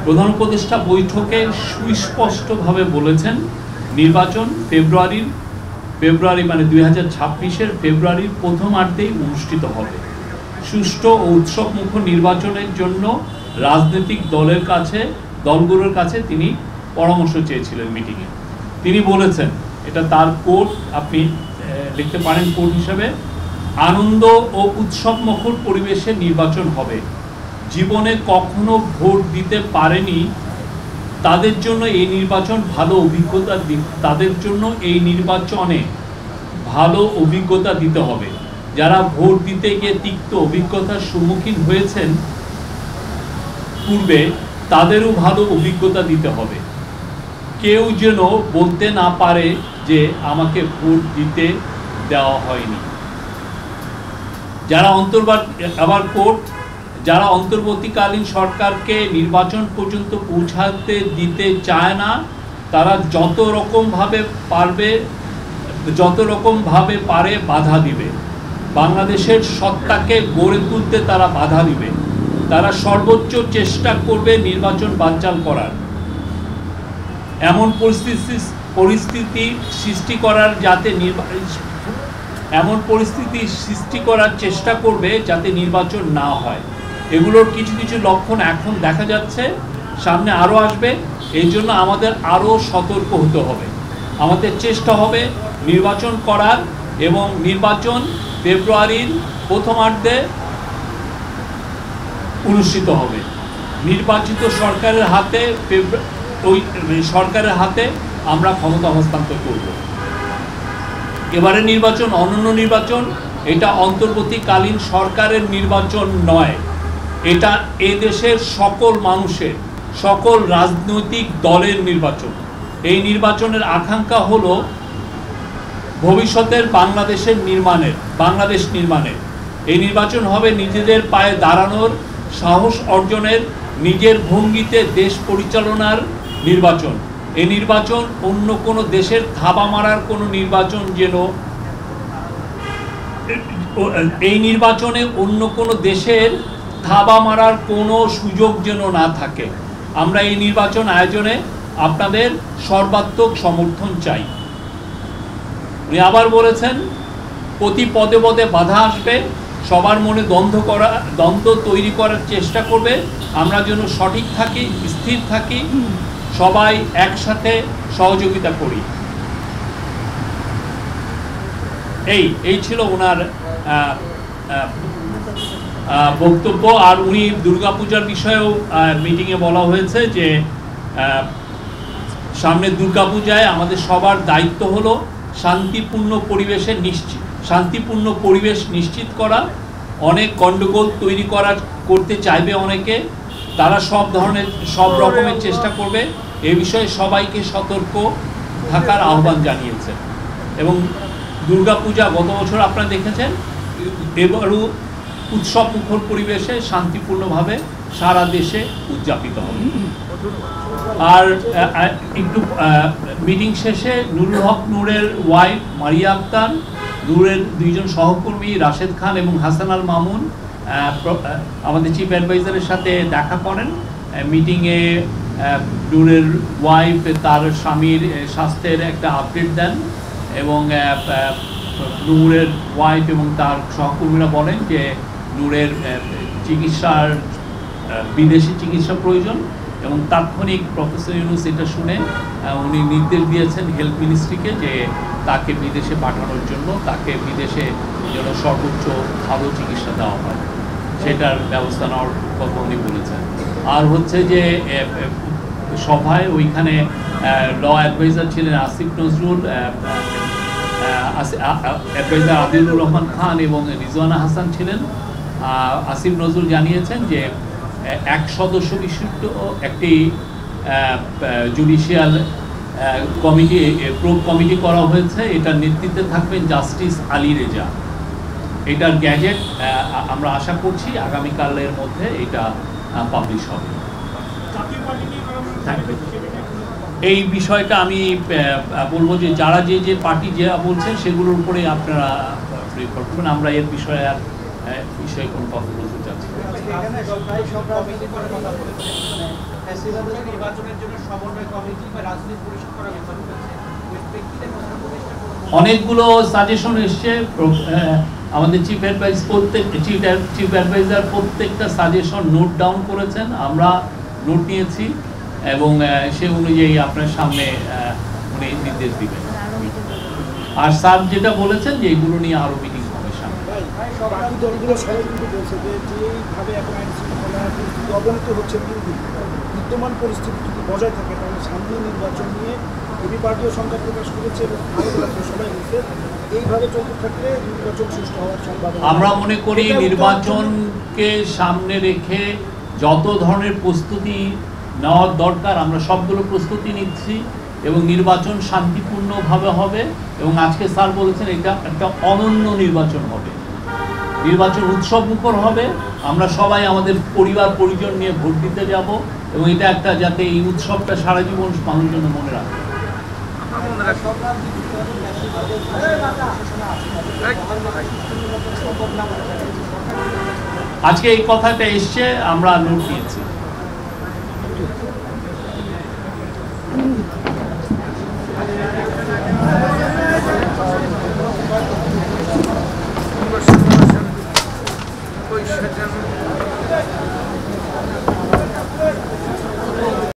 প্রধান উপদেষ্টা বৈঠকে সুস্পষ্টভাবে বলেছেন নির্বাচন ফেব্রুয়ারি মানে 2026-এর ফেব্রুয়ারির প্রথমার্ধেই অনুষ্ঠিত হবে। সুষ্ঠু ও উৎসবমুখর নির্বাচনের জন্য রাজনৈতিক দলগুলোর কাছে তিনি পরামর্শ চেয়েছিলেন মিটিংয়ে। তিনি বলেছেন, এটা তার কোট, আপনি লিখতে পারেন কোট হিসেবে, আনন্দ ও উৎসবমুখর পরিবেশে নির্বাচন হবে। জীবনে কখনো ভোট দিতে পারেনি তাদের জন্য এই নির্বাচনে ভালো অভিজ্ঞতা দিতে হবে। যারা ভোট দিতে গিয়ে তিক্ত অভিজ্ঞতার সম্মুখীন হয়েছেন পূর্বে, তাদেরও ভালো অভিজ্ঞতা দিতে হবে। কেউ যেন বলতে না পারে যে আমাকে ভোট দিতে দেওয়া হয়নি। যারা অন্তর্বর্তীকালীন সরকারকে নির্বাচন পর্যন্ত পৌঁছাতে দিতে চায় না, তারা যত রকম ভাবে পারে বাধা দিবে। বাংলাদেশের সত্তাকে গড়ে তুলতে তারা বাধা দিবে। তারা সর্বোচ্চ চেষ্টা করবে নির্বাচন বানচাল করার। এমন পরিস্থিতি সৃষ্টি করার চেষ্টা করবে যাতে নির্বাচন না হয়। এগুলোর কিছু কিছু লক্ষণ এখন দেখা যাচ্ছে, সামনে আরও আসবে। এই জন্য আমাদের আরও সতর্ক হতে হবে। আমাদের চেষ্টা হবে নির্বাচন করার, এবং নির্বাচন ফেব্রুয়ারির প্রথমার্ধে অনুষ্ঠিত হবে। নির্বাচিত সরকারের হাতে আমরা ক্ষমতা হস্তান্তর করব। এবারে নির্বাচন অনন্য নির্বাচন, এটা অন্তর্বর্তীকালীন সরকারের নির্বাচন নয়, এটা এদেশের সকল মানুষের, সকল রাজনৈতিক দলের নির্বাচন। এই নির্বাচনের আকাঙ্ক্ষা হলো ভবিষ্যতের বাংলাদেশ নির্মাণের। এই নির্বাচন হবে নিজেদের পায়ে দাঁড়ানোর, সাহস অর্জনের, নিজের ভঙ্গিতে দেশ পরিচালনার নির্বাচন। এই নির্বাচন অন্য কোনো দেশের থাবা মারার কোনো নির্বাচন এই নির্বাচনে অন্য কোনো দেশের থাবা মারার কোনো সুযোগ যেন না থাকে। আমরা এই নির্বাচন আয়োজনে আপনাদের সর্বাত্মক সমর্থন চাই। উনি আবার বলেছেন, প্রতি পদে পদে বাধা আসবে, সবার মনে দ্বন্দ্ব তৈরি করার চেষ্টা করবে। আমরা যেন সঠিক থাকি, স্থির থাকি, সবাই একসাথে সহযোগিতা করি। এই ছিল ওনার বক্তব্য। আর উনি দুর্গাপূজার বিষয়েও মিটিংয়ে বলা হয়েছে যে সামনে দুর্গাপূজায় আমাদের সবার দায়িত্ব হলো শান্তিপূর্ণ পরিবেশ নিশ্চিত করা। অনেক গণ্ডগোল করতে চাইবে অনেকে, তারা সব রকমের চেষ্টা করবে। এ বিষয়ে সবাইকে সতর্ক থাকার আহ্বান জানিয়েছেন। এবং দুর্গাপূজা গত বছর আপনারা দেখেছেন, এবারও উৎসব মুখর পরিবেশে শান্তিপূর্ণভাবে সারা দেশে উদযাপিত হবে। আর একটু মিটিং শেষে নুরুল হক নূরের ওয়াইফ মারিয়া আক্তার, নূরের দুইজন সহকর্মী রাশেদ খান এবং হাসান আল মামুন আমাদের চিফ অ্যাডভাইজারের সাথে দেখা করেন। মিটিংয়ে নূরের ওয়াইফ তার স্বামীর স্বাস্থ্যের একটা আপডেট দেন, এবং নূরের ওয়াইফ এবং তার সহকর্মীরা বলেন যে নূরের বিদেশি চিকিৎসা প্রয়োজন, এবং তাৎক্ষণিক প্রফেসর ইউনূস এটা শুনে উনি নির্দেশ দিয়েছেন হেলথ মিনিস্ট্রিকে যে তাকে বিদেশে পাঠানোর জন্য, তাকে বিদেশে যেন সর্বোচ্চ ভালো চিকিৎসা দেওয়া হয়, সেটার ব্যবস্থা নেওয়ার কথা উনি বলেছেন। আর হচ্ছে যে সভায় ওইখানে ল অ্যাডভাইজার ছিলেন আসিফ নজরুল, অ্যাডভাইজার আদিলুর রহমান খান এবং রিজওয়ানা হাসান ছিলেন। আসিফ নজরুল জানিয়েছেন যে 1 সদস্য বিশিষ্ট একটি জুডিশিয়াল প্রোব কমিটি করা হয়েছে। এটার নেতৃত্বে থাকবেন জাস্টিস আলী রেজা। এটার গ্যাজেট আমরা আশা করছি আগামীকালের মধ্যে এটা পাবলিশ হবে। এই বিষয়টা আমি বলবো যে যারা যে পার্টি যা বলছেন সেগুলোর উপরে আপনারা প্রেফার করবেন। আমরা এর বিষয়ে কোনো কথা বলতে চাচ্ছি। নির্বাচনের জন্য সমন্বয় কমিটি বা রাজনৈতিক পরিষদ করা অনেকগুলো সাজেশন এসছে। আমাদের চিফ অ্যাডভাইজার প্রত্যেকটা সাজেশন নোট ডাউন করেছেন, আমরা নোট নিয়েছি এবং সে অনুযায়ী আপনার সামনে উনি নির্দেশ দিবেন। আর স্যার যেটা বলেছেন যে এগুলো নিয়ে আরো মিটিং হবে সামনে। বাকি দলগুলো সবাই কিন্তু বলছে যে যেইভাবে এখন আইন শৃঙ্খলা পরিস্থিতি অবনত হচ্ছে বিদ্যমান পরিস্থিতি যদি বজায় থাকে তাহলে সামনে নির্বাচন নিয়ে এবি পার্টিও সংখ্যা প্রকাশ করেছে এবং সবাই বলছে এইভাবে চলতে থাকলে নির্বাচন সুষ্ঠু হওয়ার সম্ভাবনা। আমরা মনে করি নির্বাচনকে সামনে রেখে যত ধরনের প্রস্তুতি নেওয়ার দরকার আমরা সবগুলো প্রস্তুতি নিচ্ছি এবং নির্বাচন শান্তিপূর্ণভাবে হবে এবং আজকে স্যার বলেছেন এটা একটা অনন্য নির্বাচন হবে, নির্বাচন উৎসব মুখর হবে। আমরা সবাই আমাদের পরিবার পরিজন নিয়ে ভোট দিতে যাব এবং এটা একটা যাতে এই উৎসবটা সারা জীবন মানুষের জন্য মনে রাখে। আজকে এই কথাটা এসছে, আমরা নোট নিয়েছি। পয়সা